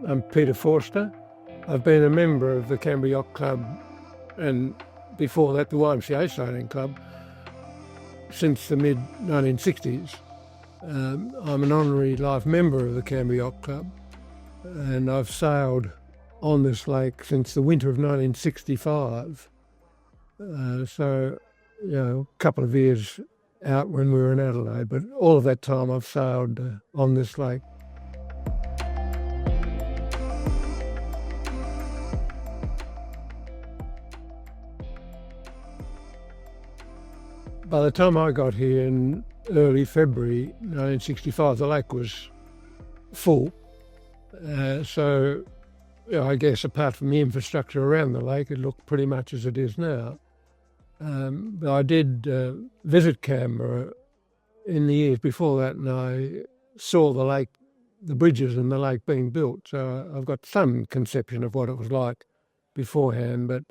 I'm Peter Forster. I've been a member of the Canberra Yacht Club and before that the YMCA Sailing Club since the mid-1960s. I'm an honorary life member of the Canberra Yacht Club and I've sailed on this lake since the winter of 1965. So, a couple of years out when we were in Adelaide, but all of that time I've sailed on this lake. By the time I got here in early February 1965, the lake was full. So I guess apart from the infrastructure around the lake, it looked pretty much as it is now. But I did visit Canberra in the years before that, and I saw the lake, the bridges and the lake being built. So I've got some conception of what it was like beforehand, but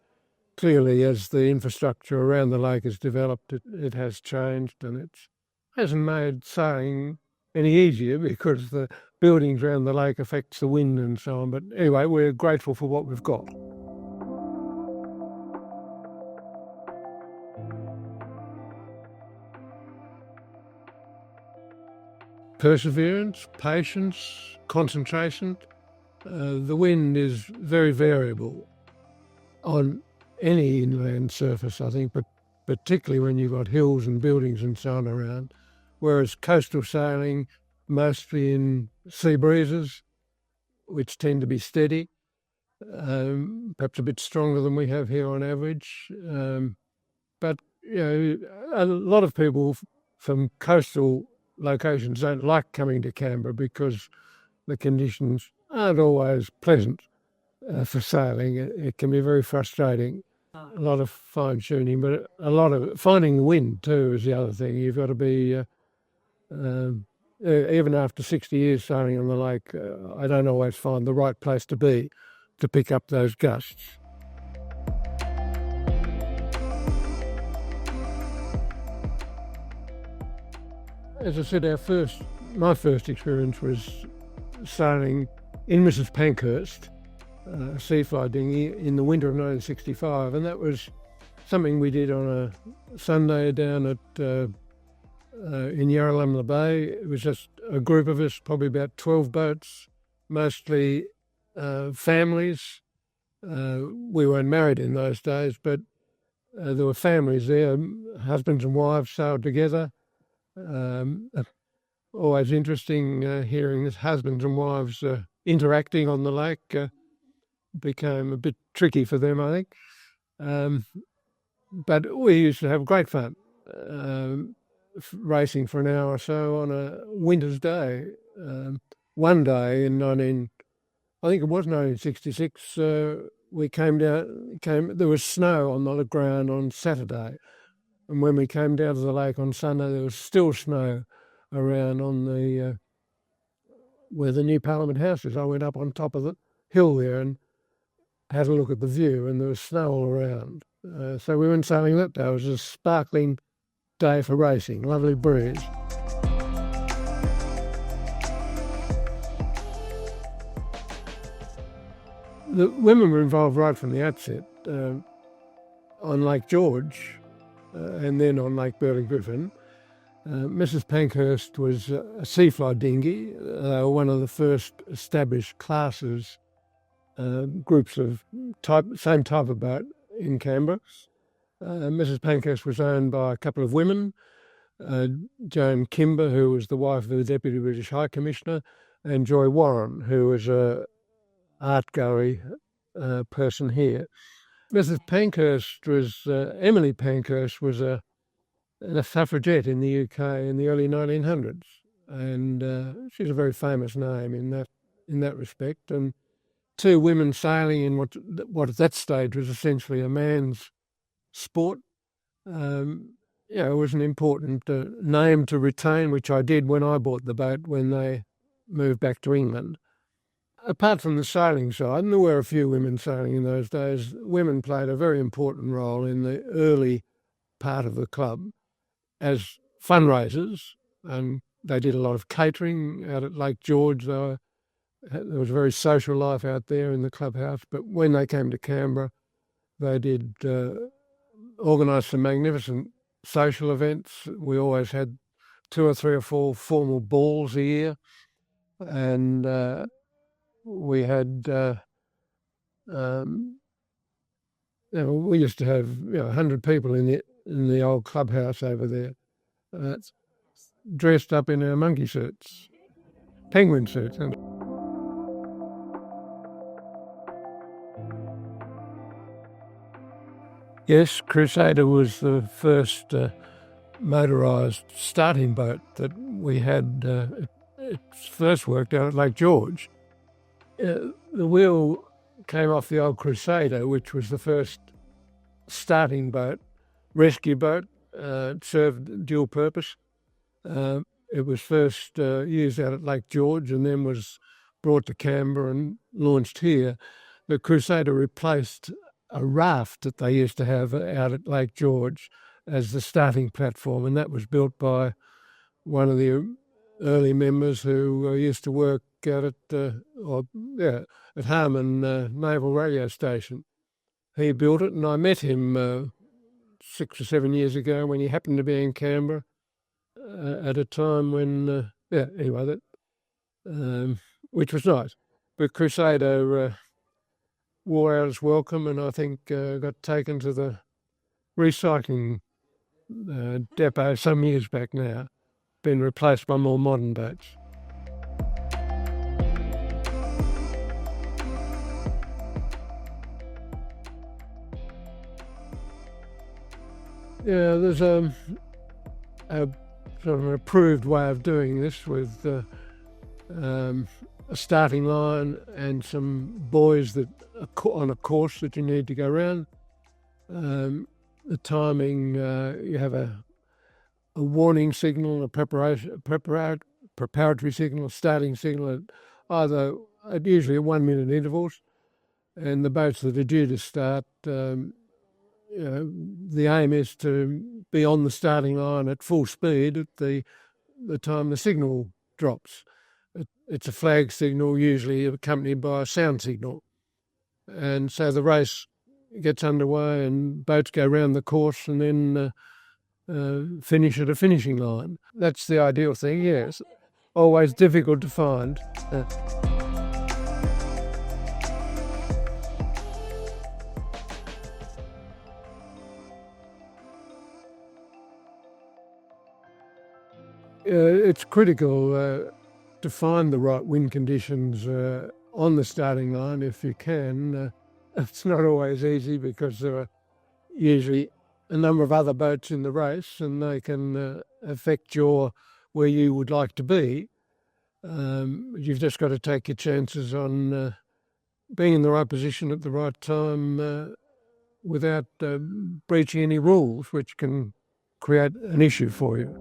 clearly as the infrastructure around the lake has developed, it has changed, and it hasn't made sailing any easier because the buildings around the lake affects the wind and so on. But anyway, we're grateful for what we've got. Perseverance, patience, concentration. The wind is very variable on any inland surface, I think, but particularly when you've got hills and buildings and so on around, whereas coastal sailing, mostly in sea breezes, which tend to be steady, perhaps a bit stronger than we have here on average. But, a lot of people from coastal locations don't like coming to Canberra because the conditions aren't always pleasant for sailing. It can be very frustrating. A lot of fine tuning, but a lot of finding the wind too is the other thing. You've got to be, even after 60 years sailing on the lake, I don't always find the right place to be to pick up those gusts. As I said, my first experience was sailing in Mrs. Pankhurst, a sea fly dinghy, in the winter of 1965, and that was something we did on a Sunday down at in Yarralumla Bay. It was just a group of us, probably about 12 boats, mostly families. We weren't married in those days, but there were families there. Husbands and wives sailed together. Always interesting hearing that husbands and wives interacting on the lake. Became a bit tricky for them, I think. But we used to have great fun racing for an hour or so on a winter's day. One day in I think it was 1966, we came down, there was snow on the ground on Saturday. And when we came down to the lake on Sunday, there was still snow around on the where the new Parliament House is. I went up on top of the hill there and had a look at the view, and there was snow all around. So we went sailing that day. It was a sparkling day for racing, lovely breeze. The women were involved right from the outset on Lake George and then on Lake Burley Griffin. Mrs. Pankhurst was a sea fly dinghy, one of the first established classes, groups of same type of boat in Canberra. Mrs. Pankhurst was owned by a couple of women, Joan Kimber, who was the wife of the Deputy British High Commissioner, and Joy Warren, who was a art gallery person here. Mrs. Pankhurst was, Emily Pankhurst was a suffragette in the UK in the early 1900s, and she's a very famous name in that respect. And two women sailing in what at that stage was essentially a man's sport, it was an important name to retain, which I did when I bought the boat when they moved back to England. Apart from the sailing side, and there were a few women sailing in those days, women played a very important role in the early part of the club as fundraisers, and they did a lot of catering out at Lake George. They were There was a very social life out there in the clubhouse. But when they came to Canberra, they did organise some magnificent social events. We always had 2 or 3 or 4 formal balls a year, and we had. We used to have 100 people in the old clubhouse over there, dressed up in our monkey suits, penguin suits. Yes, Crusader was the first motorised starting boat that we had. It first worked out at Lake George. The wheel came off the old Crusader, which was the first starting boat, rescue boat. It served dual purpose. It was first used out at Lake George and then was brought to Canberra and launched here. The Crusader replaced a raft that they used to have out at Lake George as the starting platform, and that was built by one of the early members who used to work out at Harmon Naval Radio Station. He built it, and I met him 6 or 7 years ago when he happened to be in Canberra at a time when, which was nice. But Crusader wore out its welcome, and I think got taken to the recycling depot some years back now, been replaced by more modern boats. Yeah, there's a sort of an approved way of doing this with a starting line and some buoys that are on a course that you need to go around. The timing, you have a warning signal, a preparatory signal, a starting signal, at usually 1 minute intervals. And the boats that are due to start, the aim is to be on the starting line at full speed at the time the signal drops. It's a flag signal, usually accompanied by a sound signal. And so the race gets underway and boats go round the course and then finish at a finishing line. That's the ideal thing, yes. Always difficult to find. It's critical to find the right wind conditions on the starting line if you can. It's not always easy because there are usually a number of other boats in the race and they can affect where you would like to be. You've just got to take your chances on being in the right position at the right time without breaching any rules, which can create an issue for you.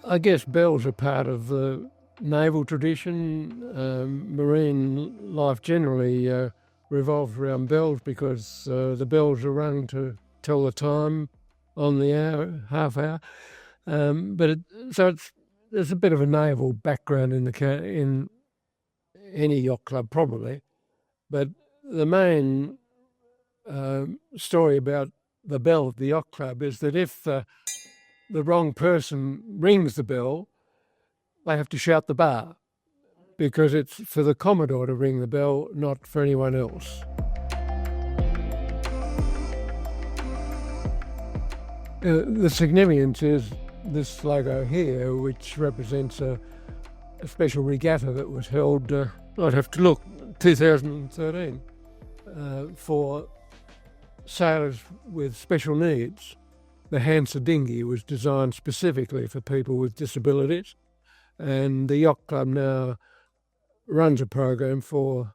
I guess bells are part of the naval tradition. Marine life generally revolves around bells because the bells are rung to tell the time on the hour, half hour. There's a bit of a naval background in any yacht club probably, but the main story about the bell at the yacht club is that if the wrong person rings the bell, they have to shout the bar because it's for the Commodore to ring the bell, not for anyone else. The significance is this logo here, which represents a special regatta that was held, I'd have to look, 2013, for sailors with special needs. The Hansa dinghy was designed specifically for people with disabilities, and the Yacht Club now runs a program for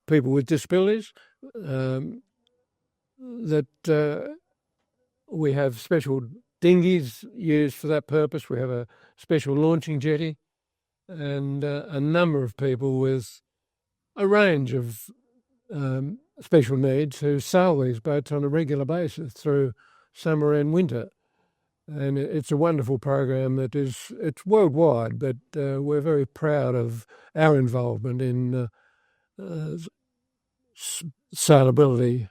people with disabilities that we have special dinghies used for that purpose. We have a special launching jetty and a number of people with a range of special needs who sail these boats on a regular basis through summer and winter. And it's a wonderful program it's worldwide, but we're very proud of our involvement in sailability